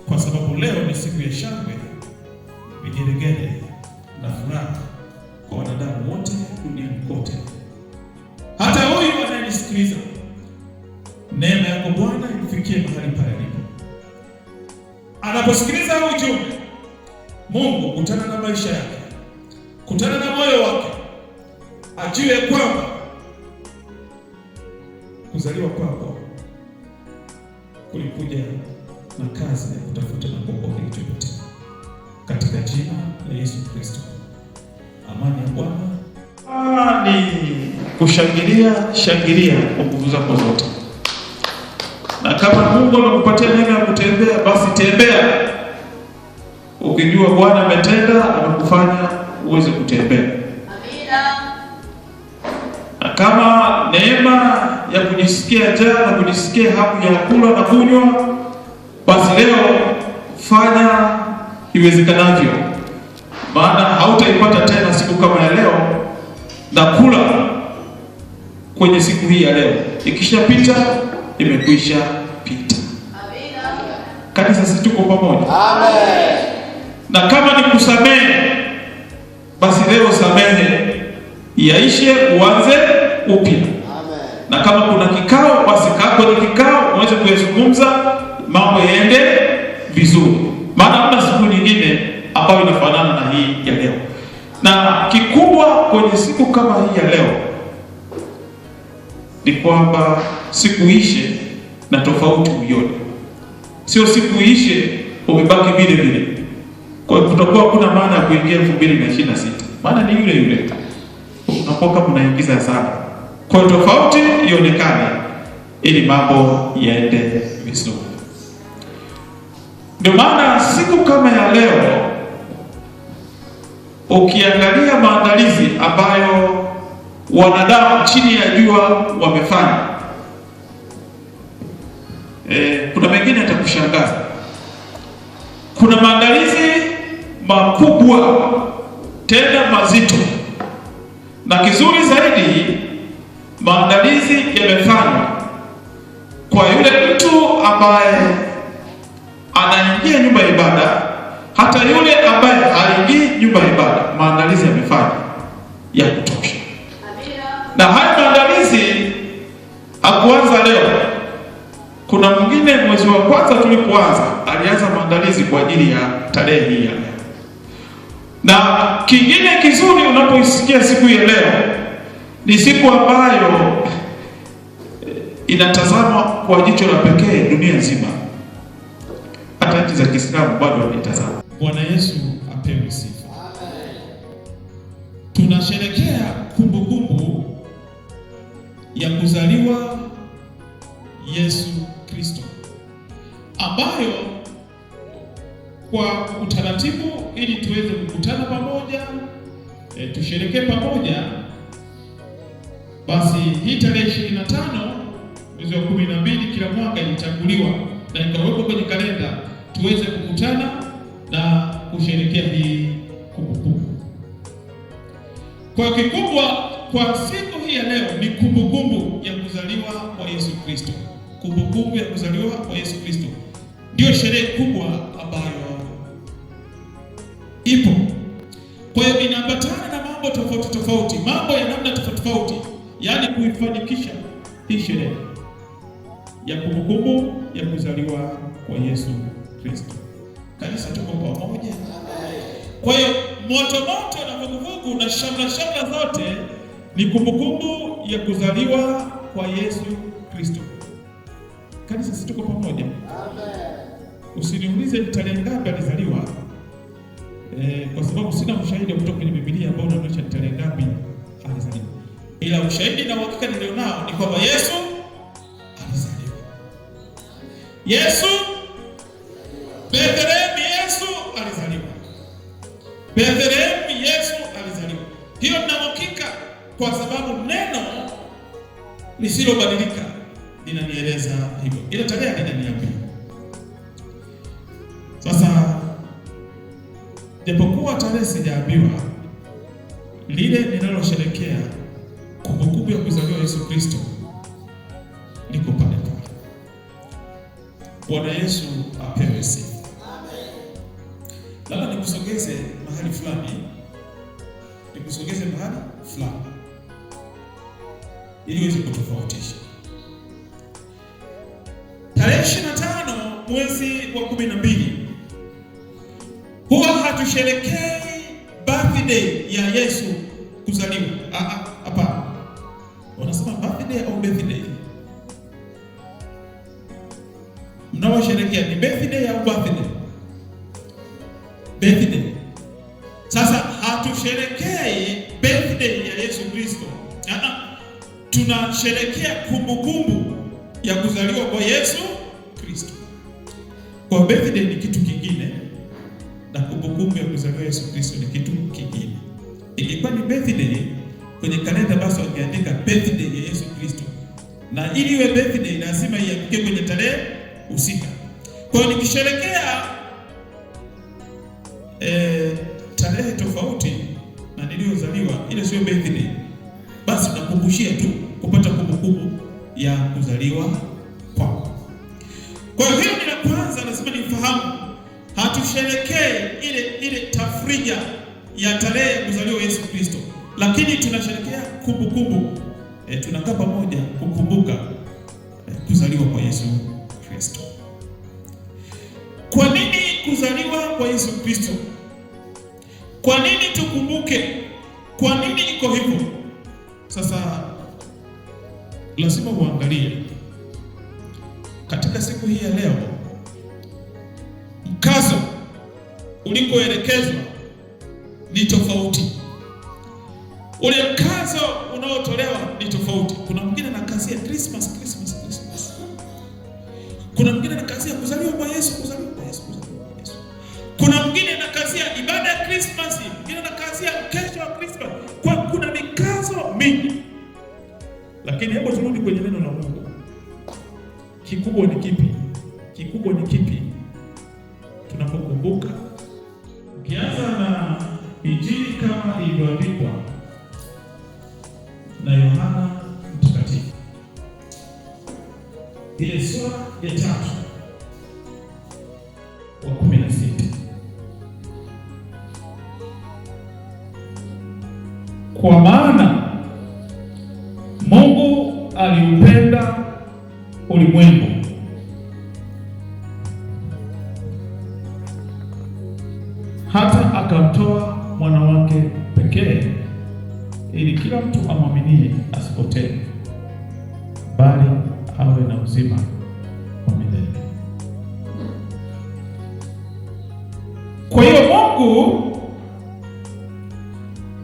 kwa sababu leo ni siku ya shangwe, vigelegele na furaha kwa wanadamu wote duniani kote. Hata huyu anayenisikiliza, neema yako Bwana imfikie mahali pale alipo. Anaposikiliza ujumbe, Mungu kutana na maisha yake, kutana na moyo wake, ajue kwamba kuzaliwa kwako kulikuja na kazi ya kutafuta na kuokoa kilichopotea. Katika jina la Yesu Kristo, amani ya Bwana ni shangilia kwa nguvu zako zote. Na kama Mungu amekupatia neema ya kutembea, basi tembea ukijua Bwana ametenda, amekufanya uweze kutembea. Amina. Na kama neema ya kujisikia njaa na kujisikia hamu ya kula na kunywa, basi leo fanya iwezekanavyo, maana hautaipata tena siku kama ya leo, na kula kwenye siku hii ya leo ikishapita, imekwisha pita. Amina. Kanisa, sisi tuko pamoja. Amen. Na kama ni kusamehe, basi leo samehe, yaishe, uanze upya. Amen. Na kama kuna kikao, basi kaa kwenye kikao uweze kuyazungumza, mambo yaende vizuri, maana kuna siku nyingine ambayo inafanana na hii ya leo. Na kikubwa kwenye siku kama hii ya leo ni kwamba siku ishe na tofauti uione, sio siku ishe umebaki vile vile. Kwa hiyo kutakuwa kuna maana ya kuingia 2026, maana ni yule yule, unapoka mnaingiza sana. Kwa hiyo tofauti ionekane ili mambo yaende vizuri. Ndio maana siku kama ya leo ukiangalia maandalizi ambayo wanadamu chini ya jua wamefanya, kuna mengine yatakushangaza. Kuna maandalizi makubwa tena mazito, na kizuri zaidi, maandalizi yamefanywa kwa yule mtu ambaye anaingia nyumba ya ibada, hata yule ambaye haingii nyumba ya ibada, maandalizi yamefanywa ya kutosha. Na haya maandalizi hakuanza leo. Kuna mwingine mwezi wa kwanza tulipoanza alianza maandalizi kwa ajili ya tarehe hii ya leo. Na kingine kizuri unapoisikia siku ya leo, ni siku ambayo inatazamwa kwa jicho la pekee dunia nzima. Hata nchi za Kiislamu bado wanitazama. Bwana Yesu apewe sifa. Amen. Tunasherehekea kumbukumbu ya kuzaliwa Yesu Kristo, ambayo kwa utaratibu, ili tuweze kukutana pamoja, tusherehekee pamoja, basi hii tarehe 25 mwezi wa 12 kila mwaka ilichaguliwa na ikawekwa kwenye kalenda tuweze kukutana na kusherehekea hii kumbukumbu. Kwa kikubwa kwa siku hii ya leo ni kumbukumbu ya kuzaliwa kwa Yesu Kristo. Kumbukumbu ya kuzaliwa kwa Yesu Kristo ndio sherehe kubwa ambayo ipo. Kwa hiyo inaambatana na mambo tofauti, mambo ya namna tofauti, yaani kuifanikisha hii sherehe ya kumbukumbu ya kuzaliwa kwa Yesu Kristo. Kanisa, tuko pamoja. Kwa hiyo moto na vuguvugu na shamra zote ni kumbukumbu ya kuzaliwa kwa Yesu Kristo. Kanisa, sisi tuko pamoja. Usiniulize ni tarehe ngapi alizaliwa, kwa sababu sina ushahidi kutoka kwenye Biblia ambao unaonyesha ni tarehe ngapi alizaliwa. Ila ushahidi na uhakika nilionao ni kwamba Yesu alizaliwa. Yesu Bethlehemu, Yesu alizaliwa. Bethlehemu, Yesu alizaliwa. Hiyo nina uhakika kwa sababu neno lisilobadilika linanieleza hivyo. Ile tarehe inaniambia. Sasa japokuwa tarehe sijaambiwa, lile ninalosherehekea kumbukumbu ya kuzaliwa Yesu Kristo liko pale pale. Bwana Yesu apewe sifa. nikusogeze mahali fulani, ili uweze kutofautisha. Tarehe 25 mwezi wa 12 huwa hatusherekei birthday ya Yesu kuzaliwa. Hapana. Wanasema birthday au birthday? Mnaosherekea ni birthday au birthday? Birthday. Sasa hatusherekei birthday ya Yesu Kristo. Tunasherekea kumbukumbu ya kuzaliwa kwa Yesu Kristo. Kwa birthday ni kitu kingine na kumbukumbu ya kuzaliwa Yesu Kristo ni kitu kingine. Ilikuwa ni birthday kwenye kalenda, basi wangeandika birthday ya Yesu Kristo, na ili iwe birthday lazima iandike kwenye tarehe husika. Kwa hiyo nikisherekea tarehe tofauti na niliyozaliwa, ile sio birthday, basi nakumbushia tu kupata kumbukumbu ya kuzaliwa kwako. Kwa hiyo ni la kwanza, lazima nifahamu, hatusherekee ile tafrija ya tarehe ya kuzaliwa Yesu Kristo, lakini tunasherekea kumbukumbu. Tunakaa pamoja kukumbuka kuzaliwa kwa Yesu Kristo. Kwa nini kuzaliwa kwa Yesu Kristo? Kwa nini tukumbuke? Kwa nini iko hivyo? Sasa lazima uangalie katika siku hii ya leo, mkazo ulikoelekezwa ni tofauti. Ule mkazo unaotolewa ni tofauti. Kuna mwingine na kazi ya Christmas. Kuna mwingine na kazi ya kuzaliwa kwa Yesu. Kuna mwingine na kazi ya ibada ya Christmas, mwingine na kazi ya kesho ya Christmas. Kwa kuna mikazo mingi. Lakini hebu turudi kwenye neno la Mungu. Kikubwa ni kipi? Tunapokumbuka. Ukianza na Injili kama ilivyoandikwa na Yohana Mtakatifu, ile sura ya 3 wa 16. Kwa maana Mungu aliupenda ulimwengu hata akamtoa mwana wake pekee, ili kila mtu amwaminie asipotee, bali awe na uzima wa milele. Kwa hiyo Mungu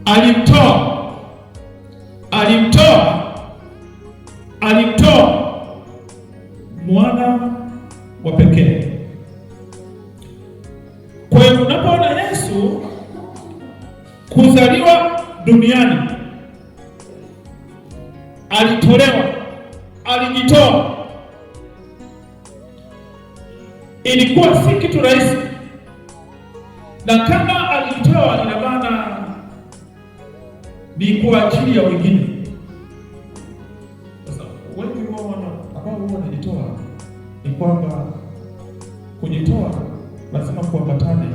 alimtoa mwana wa pekee. Kwa hiyo unapoona Yesu kuzaliwa duniani, alijitoa. Ilikuwa si kitu rahisi, na kama alijitoa, ina maana ni kwa ajili ya wengine. Sasa wengi wao ambao wanajitoa, ni kwamba kujitoa lazima kuambatane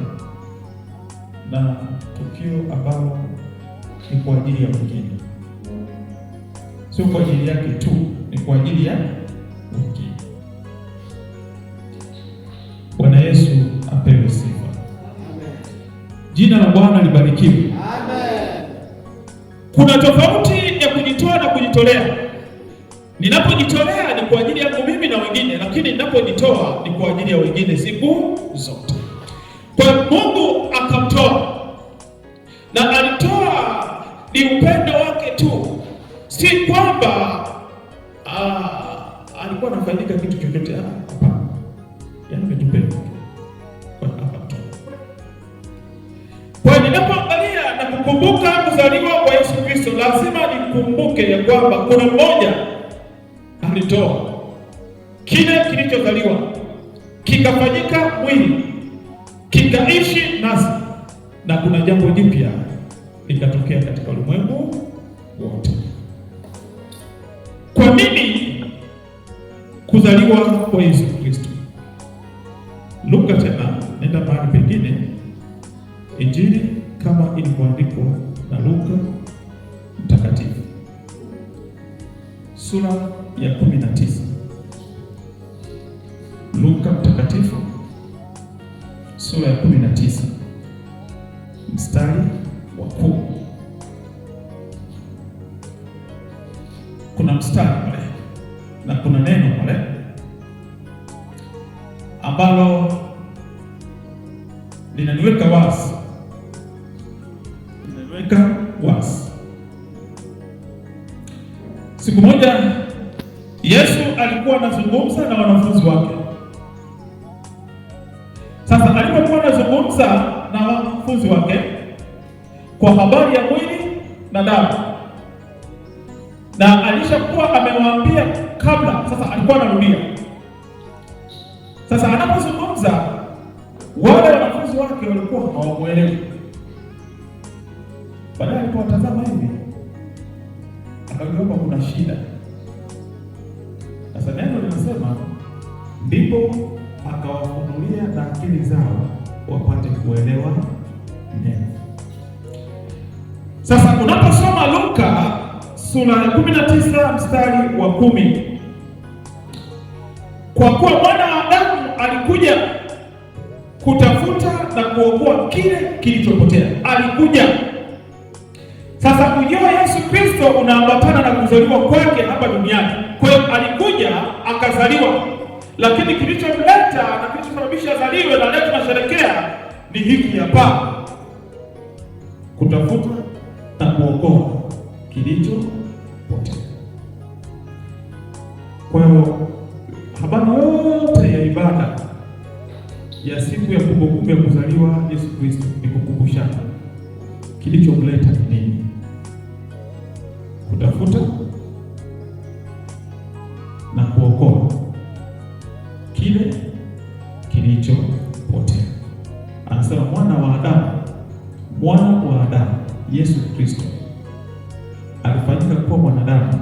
na tukio ambalo ni kwa ajili ya wengine, sio kwa ajili yake tu, ni kwa ajili ya wengine. Bwana Yesu apewe sifa. Amen. Jina la Bwana libarikiwe. Amen. Kuna tofauti ya kujitoa na kujitolea. Ninapojitolea ni kwa ajili yangu mimi na wengine, lakini ninapojitoa ni kwa ajili ya wengine siku zote. Kwa Mungu akamtoa, na alitoa ni upendo wake tu, si kwamba alikuwa anafaidika kitu chochote. Hapana, yaani ametupenda kwa akamtoa. Kwa ninapoangalia na kukumbuka kuzaliwa kwa Yesu Kristo, lazima nikumbuke ya kwamba kuna mmoja alitoa kile kilichozaliwa kikafanyika mwili kikaishi nasi, na kuna jambo jipya likatokea katika ulimwengu wote. Kwa nini kuzaliwa kwa Yesu Kristo? Luka tena, nenda mahali pengine, Injili kama ilivyoandikwa na Luka mtakatifu sura ya 19. Luka mtakatifu sura ya 19 mstari wa 10. Kuna mstari pale na kuna neno pale ambalo linaniweka wazi, Siku moja Yesu alikuwa anazungumza na wanafunzi wake. Sasa alipokuwa anazungumza na wanafunzi wake kwa habari ya mwili na damu, na alishakuwa amewaambia kabla, sasa alikuwa anarudia. Sasa anapozungumza wale wanafunzi wake walikuwa hawamuelewi. Baadaye alipowatazama hivi akagundua kuna shida. Sasa neno linasema ndipo akawafunulia na akili zao wapate kuelewa neno. Sasa unaposoma Luka sura ya 19 mstari wa 10, kwa kuwa mwana wa Adamu alikuja kutafuta na kuokoa kile kilichopotea. Alikuja. Sasa ujio wa Yesu Kristo unaambatana na kuzaliwa kwake hapa duniani. Kwa hiyo alikuja akazaliwa, lakini kilichomleta na kilichosababisha azaliwe na leo tunasherehekea ni hiki hapa: kutafuta na kuokoa kilichopotea. Kwa hiyo habari yote ya ibada ya siku ya kumbukumbu ya kuzaliwa Yesu Kristo ni kukumbushana kilichomleta ni nini: kutafuta na kuokoa kile kilichopotea. Anasema mwana wa Adamu Yesu Kristo alifanyika kuwa mwanadamu,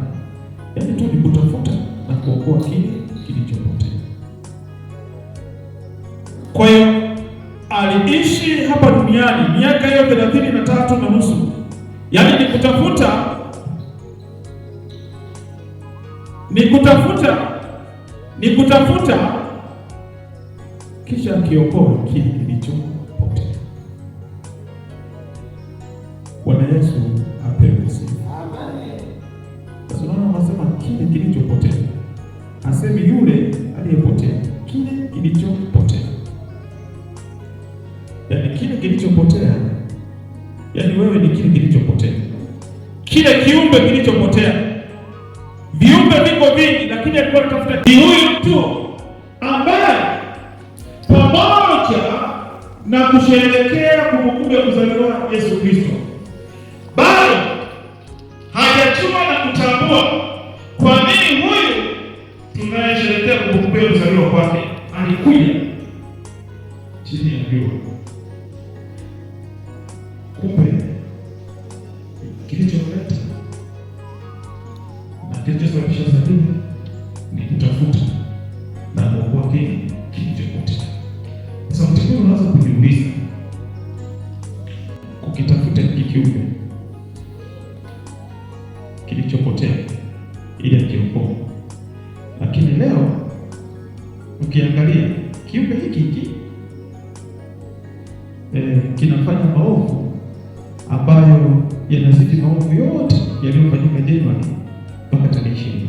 yaani tu ni kutafuta na kuokoa kile kilichopotea. Kwa hiyo aliishi hapa duniani miaka hiyo 33 na nusu, yaani ni kutafuta kisha akiokoa kile kilichopotea. Bwana Yesu apewe sifa. Amen. Sasa anasema kile kilichopotea, asemi yule aliyepotea, kile kilichopotea. Yaani kile kilichopotea, yaani wewe ni kile kilichopotea, kile kiumbe kilichopotea. Viumbe viko vingi, lakini alikuwa anatafuta ni huyu tu ambaye pamoja na kusherehekea kumbukumbu ya kuzaliwa Yesu Kristo, bali hajajua na kutambua kwa nini huyu tunayesherehekea kumbukumbu ya kuzaliwa kwake alikuja chini ya jua. Kumbe kilichomleta na kilichosababisha zaliwe ni kutafuta na kuokoa kile kilichopotea. Sasa mtu unaweza kujiuliza, kukitafuta hiki kiumbe kilichopotea ili akiokoa, lakini leo ukiangalia kiumbe hiki kinafanya maovu ambayo yanazidi maovu yote yaliyofanyika Januari mpaka tarehe 20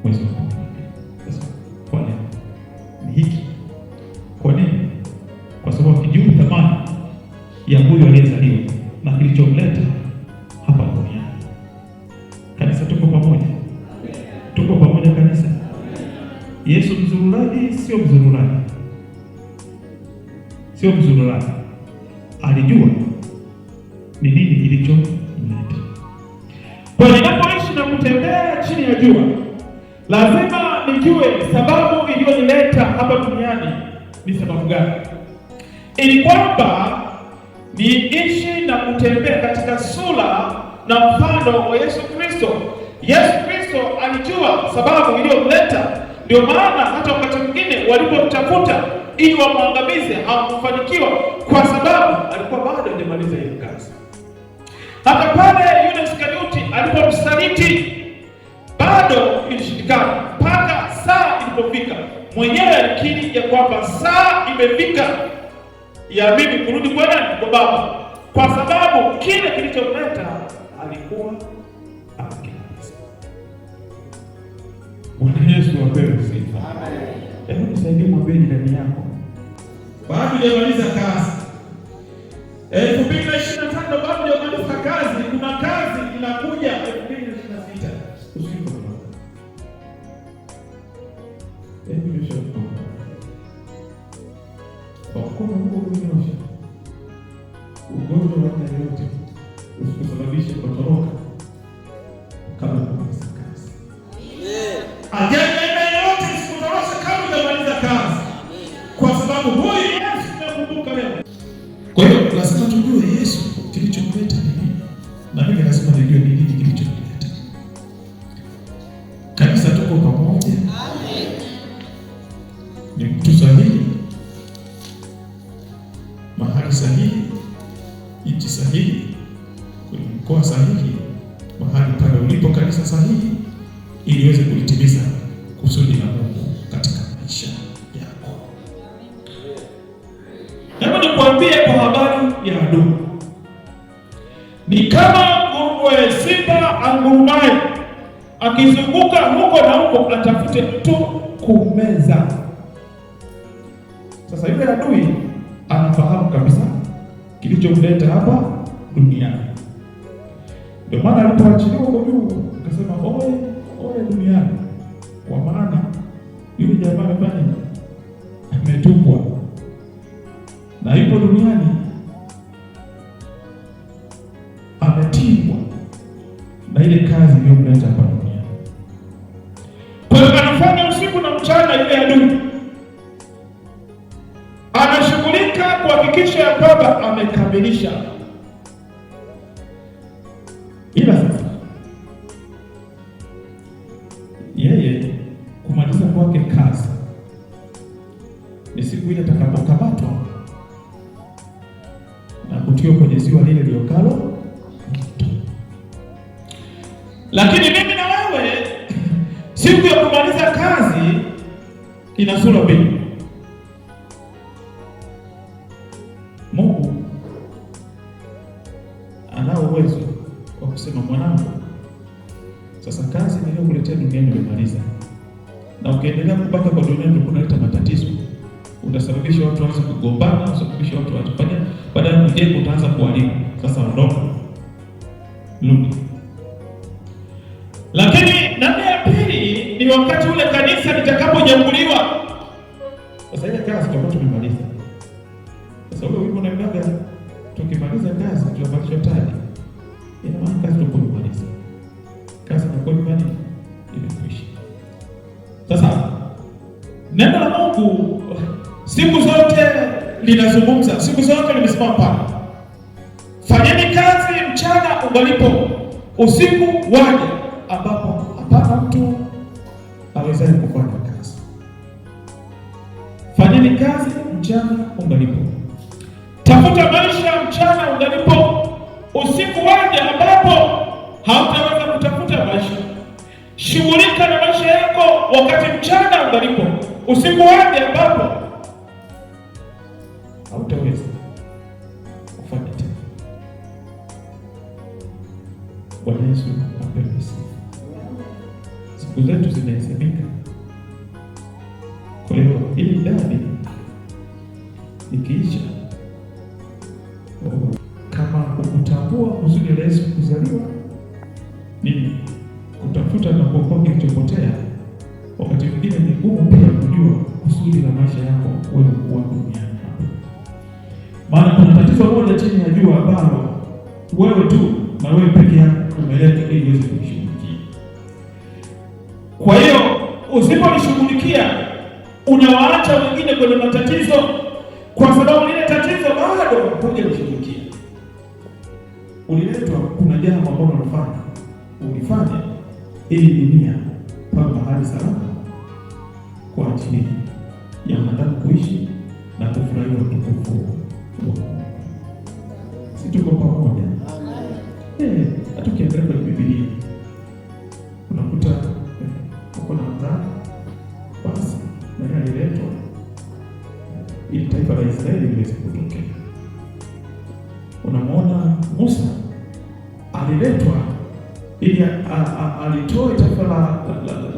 mwezi wa 10. Sasa kwa nini ni hiki? Kwa nini? Kwa sababu kijui thamani ya huyo aliyezaliwa na kilichomleta hapa duniani. Kanisa, tuko pamoja? Tuko pamoja kanisa? Yesu mzururaji? Sio mzururaji, sio mzururaji. Alijua ni nini kilichomleta. Kwa ninapoishi na kutembea chini ya jua, lazima nijue sababu iliyonileta hapa duniani ni sababu gani, ili kwamba niishi na kutembea katika sura na mfano wa Yesu Kristo. Yesu Kristo alijua sababu iliyomleta, ndio maana hata wakati mwingine walipomtafuta ili wamwangamize hawakufanikiwa, kwa sababu alikuwa bado hajamaliza hiyo kazi. Hata pale yule Iskarioti alipomsaliti bado ilishindikana, mpaka saa ilipofika mwenyewe alikiri ya kwamba saa imefika ya mimi kurudi kwa nani? Kwa Baba, kwa sababu kile kilichomleta alikuwa akimaliza. Bwana Yesu apewe sifa. Amen. Hebu nisaidie mwambie ndani yako, bado hujamaliza kazi. 2025 bado hujamaliza kazi, kuna kazi inakuja 2026. Usipotoka. Hebu nishoka. Kwa Mungu unyosha. Ugonjwa wa aina yote usikusababishe kutoroka kabla hujamaliza kazi. Amen. Ajenda yote isikutoroshe kabla hujamaliza kazi. Kwa sababu huyu Yesu tunakumbuka leo. Kwa hiyo lazima tujue Yesu kilichomleta ni nini. Na mimi lazima nijue ni nini kilichomleta. Kanisa tuko pamoja. Amen. Ni mtu sahihi, mahali sahihi, nchi sahihi, kwenye mkoa sahihi, mahali pale ulipo kanisa sahihi, ili uweze kulitimiza kusudi la Mungu katika maisha yako. Hebu nikwambie kwa habari ya adui. Ni kama nguruwe simba angurumaye akizunguka huko na huko atafute mtu kumeza. Sasa yule adui anafahamu kabisa kilichomleta hapa duniani. Ndio maana alipoachiliwa huko juu akasema oye duniani, kwa maana yule jamaa amefanya ametupwa na yupo duniani ametingwa na ile kazi iliyomleta hapa duniani. Kwa hiyo anafanya usiku na mchana, yule adui anashughulika kuhakikisha ya kwamba amekamilisha. Ila sasa yeye kumaliza kwake kazi ni siku ile atakapokamatwa na kutiwa kwenye ziwa lile liokalo moto. Lakini mimi na wewe, siku ya kumaliza kazi ina sura mbili. Mungu anao uwezo wa kusema, mwanangu, sasa kazi niliyokuletea duniani umemaliza, na ukiendelea kubaki kwa duniani kunaleta matatizo. Utasababisha watu waanze kugombana, utasababisha watu wafanye, baadaye mjengo utaanza kuharibu. Sasa ondoka, rudi. Lakini namna ya pili ni wakati ule kanisa litakapojaguliwa. Sasa ile kazi tutakuwa tumemaliza. Sasa ule wimbo naimbaga, tukimaliza kazi tunabakisha taji. Ina maana kazi tumemaliza. Kazi inakuwa imani imekwisha. Sasa neno la Mungu siku zote linazungumza, siku zote limesimama pale. Fanyeni kazi mchana ungalipo, usiku waje ambapo hapana mtu awezaye kufanya kazi. Fanyeni kazi mchana ungalipo. Tafuta maisha mchana ungalipo, usiku waje ambapo hautaweza kutafuta maisha. Shughulika na maisha yako wakati mchana ungalipo, usiku waje ambapo hautaweza kufanya tena. Bwana Yesu apewe sifa. Siku zetu zinahesabika. Kwa hiyo ili idadi ikiisha, kama ukutambua kusudi la Yesu kuzaliwa nini, kutafuta na kuokoa kilichopotea, wakati mwingine ni ngumu pia kujua kusudi la maisha yako wewe kuwa duniani hapa. Maana kuna tatizo moja chini ya jua ambalo wewe tu na wewe peke yako umeleta ili uweze kushughulikia. Kwa hiyo usipolishughulikia unawaacha wengine kwenye matatizo, kwa sababu lile tatizo bado hujashughulikia. Uliletwa, kuna jambo ambalo ulifanya ili dunia pawe mahali salama kwa ajili ya wanadamu kuishi na kufurahia utukufu wa Mungu. taifa la Israeli liweze kutokea. Unamwona Musa aliletwa ili alitoe taifa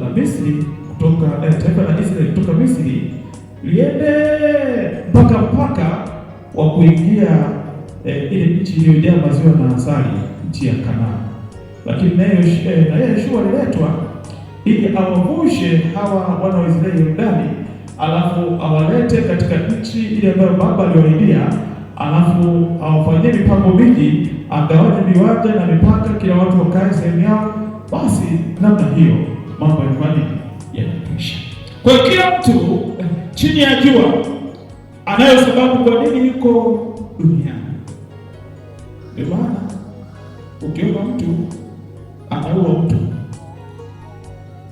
la Misri kutoka taifa la Israeli kutoka Misri liende mpaka wa kuingia ile nchi iliyojaa maziwa na asali, nchi ya Kanaani. Lakini naye Yoshua aliletwa ili awavushe hawa wana wa Israeli Yordani, alafu awalete katika nchi ile ambayo Baba aliwahidia, alafu awafanyie mipango miji, agawanye viwanja na mipaka, kila watu wakae sehemu yao. Basi namna hiyo mambo yanakwisha. Kwa hiyo kila mtu chini ya jua anayo sababu kwa nini yuko duniani. Ndio maana ukiona mtu anaua mtu,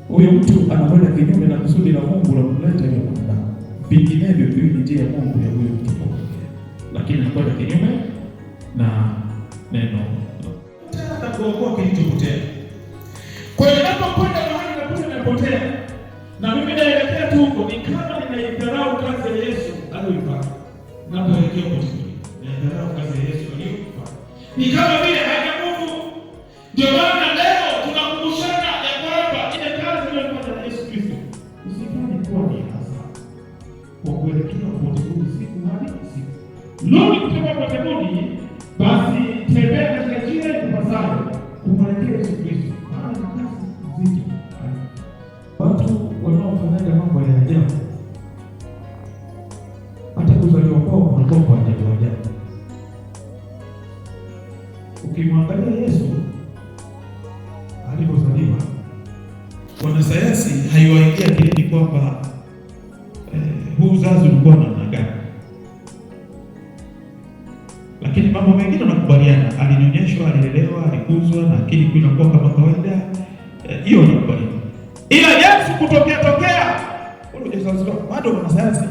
huyo mtu anakwenda kinyume na kusudi la Mungu la kumleta yule mwanadamu. Vinginevyo hiyo ni njia ya Mungu ya huyo mtu, lakini anakwenda kinyume na neno na kuokoa kilichopotea. Kwa hiyo ninapokwenda mahali nakuta nimepotea, na mimi naelekea tu huko, ni kama ninaidharau kazi ya Yesu aliyoifanya. Napoelekea huko ninaidharau kazi ya Yesu aliyoifanya, ni kama vile haina nguvu. Ndio maana leo tunakumbushana ya kwamba ile kazi iliyofanywa na Yesu Kristo usifanye kuwa ni hasa kwa kuelekea upotevu siku hadi siku. Rudi kutoka upotevuni, basi tembea katika njia ikupasayo kumwelekea Yesu Kristo. Maana ni kazi nzito. Watu wanaofanya mambo ya ajabu, hata kuzaliwa kwao kunakuwa kwa ajabu. Ukimwangalia Yesu alipozaliwa, wanasayansi haiwaingia akilini kwamba huu uzazi ulikuwa namna gani, lakini mambo mengine wanakubaliana. Alinyonyeshwa, alilelewa, alikuzwa na akili inakuwa kama kawaida, hiyo wanakubaliana. Ila Yesu kutokea wale wajazaliwa bado wanasayansi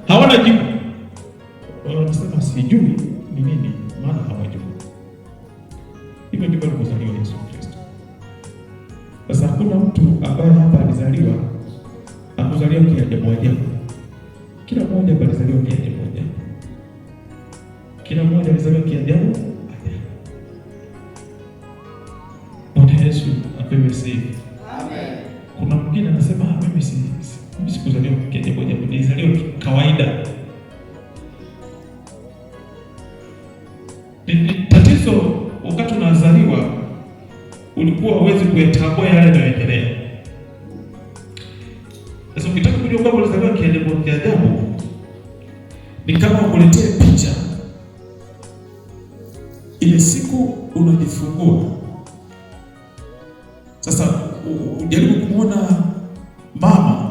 hawana jibu. Wanasema sijui ni nini, maana hawajui. Hivyo ndivyo alipozaliwa Yesu Kristo. Sasa hakuna mtu ambaye hapa alizaliwa akuzaliwa kiajabu ajabu. Kila mmoja alizaliwa kiajabu ajabu. Kila mmoja alizaliwa kiajabu ajabu. Bwana Yesu apewe sifa. Amen. Kuna mwingine anasema mimi sikuzaliwa kiajabu ajabu, nilizaliwa kawaida. Tatizo wakati unazaliwa ulikuwa huwezi kuyatambua yale yanayoendelea. Sasa ukitaka kujua kwamba ulizaliwa kiajabu, ni kama ukuletee picha ile siku unajifungua. Sasa ujaribu kumwona mama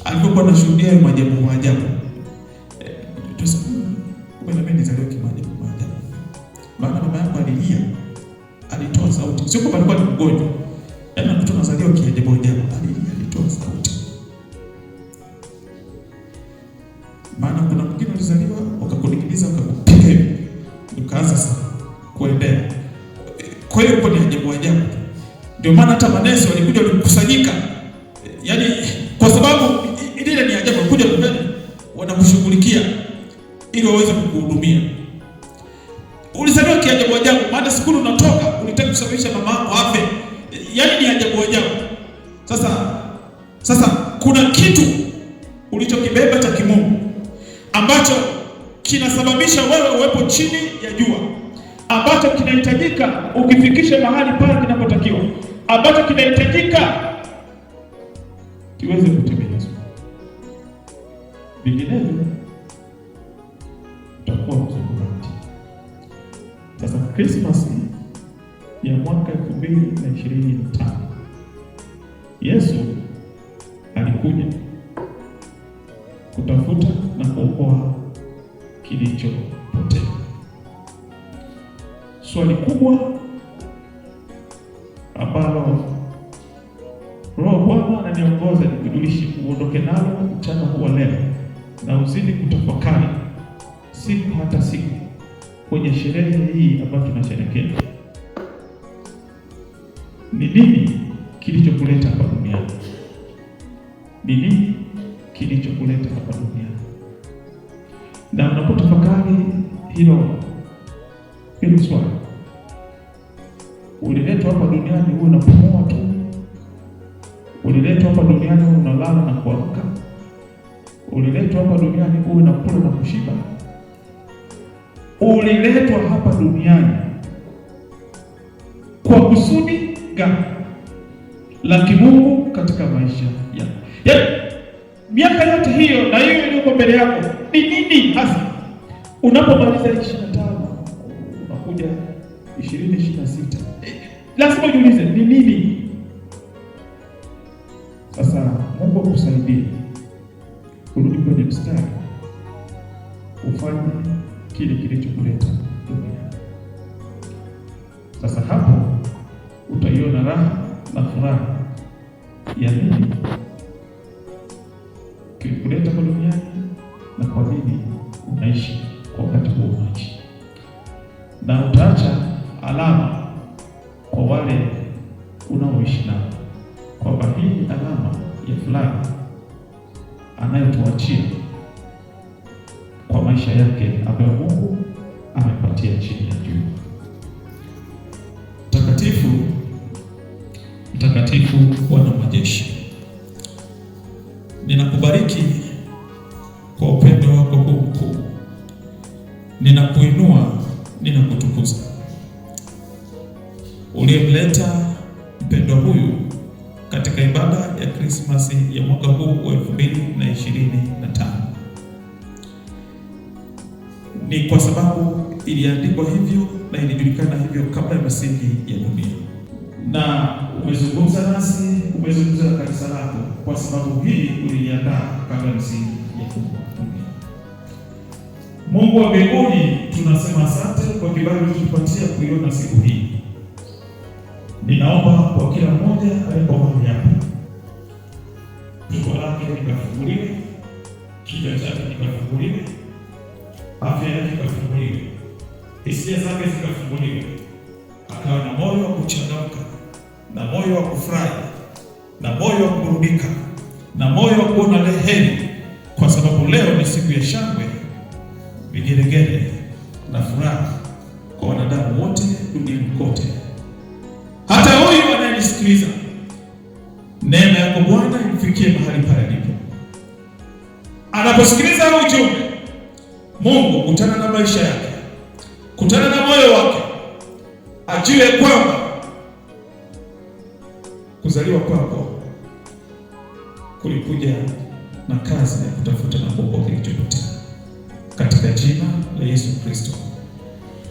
alipokuwa anashuhudia maajabu. Mimi nilizaliwa kimaajabu. Maana mama yangu alilia, alitoa sauti. Sio kwamba alikuwa ni mgonjwa. Yaani mtu anazaliwa kiajabu, alilia, alitoa sauti. Maana kuna mwingine alizaliwa wakakunikiliza wakakupiga hivi, ukaanza sasa kuendea. Kwa hiyo kwa ni ajabu. Ndio maana hata manesi walikuja kukusanyika. Yaani kwa sababu ile ni ajabu, kuja mbele wanakushughulikia ili waweze kukuhudumia. Ulizaliwa kiajabu, maana siku unatoka ulitaka kusababisha mama yako afe. Yaani ni ajabu. Sasa kuna kitu ulichokibeba cha kimungu ambacho kinasababisha wewe uwepo chini ya jua, ambacho kinahitajika ukifikishe mahali pale kinapotakiwa, ambacho kinahitajika kiweze kutimizwa. Vinginevyo utakuwa mzungumzaji. Sasa Christmas ya mwaka 2025 Yesu alikuja kutafuta na kuokoa kilichopotea. Swali kubwa ambalo Roho Bwana ananiongoza nikujulishe uondoke nalo mchana huu leo, na uzidi kutafakari siku hata siku kwenye sherehe hii ambayo tunasherehekea. Ni nini kilichokuleta hapa duniani? Ni nini kilichokuleta hapa duniani? Na unapotafakari hilo swali, uliletwa hapa duniani uwe unapumua tu? Uliletwa hapa duniani uwe unalala na kuamka? Uliletwa hapa duniani uwe unakula na kushiba? Uliletwa hapa duniani kwa kusudi gani la kimungu katika maisha yako? Yaani miaka yote hiyo na hiyo iliyoko mbele yako ni nini hasa? Unapomaliza 25 unakuja 2026, lazima ujiulize ni nini? Sasa Mungu akusaidie urudi kwenye mstari, ufanye kile kilichokuleta duniani. Sasa hapo utaiona raha na furaha ya nini kilikuleta kwa duniani na kwa nini unaishi kwa wakati huo unaishi, na utaacha alama kwa wale unaoishi nao, kwamba hii alama ya fulani anayotuachia kwa maisha yake ambayo Mungu amepatia chini ya jua. Mtakatifu, mtakatifu Bwana majeshi, ninakubariki kwa upendo wako huu mkuu, ninakuinua, ninakutukuza. Uliyemleta mpendwa huyu katika ibada ya Krismasi ya mwaka huu wa 2025 ni kwa sababu iliandikwa hivyo na ilijulikana hivyo kabla ya misingi ya dunia, na umezungumza nasi, umezungumza na kanisa lako kwa sababu hii uliandaa kabla ya misingi ya dunia. Mungu wa mbinguni, tunasema asante kwa kibali ulichotupatia kuiona siku hii. Ninaomba kwa kila mmoja alipo mahali hapa, tumbo lake likafunguliwe, kichwa chake kikafunguliwe, afya yake ikafunguliwe, hisia zake zikafunguliwe, akawa na moyo wa kuchangamka, na moyo wa kufurahi, na moyo wa kuburudika, na moyo wa kuona heri, kwa sababu leo ni siku ya shangwe, vigelegele na furaha kwa wanadamu wote duniani kote. Hata huyu anayenisikiliza, neema yako Bwana imfikie mahali pale alipo. Anaposikiliza huu ujumbe, Mungu kutana na maisha yake, kutana na moyo wake, ajue kwamba kuzaliwa kwako kulikuja na kazi ya kutafuta na kuokoa kilichopotea. Katika jina la Yesu Kristo,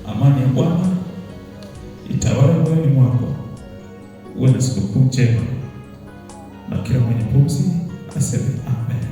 amani ya Bwana itawala moyoni mwako. Uwe na siku njema, na kila mwenye pumzi aseme amen.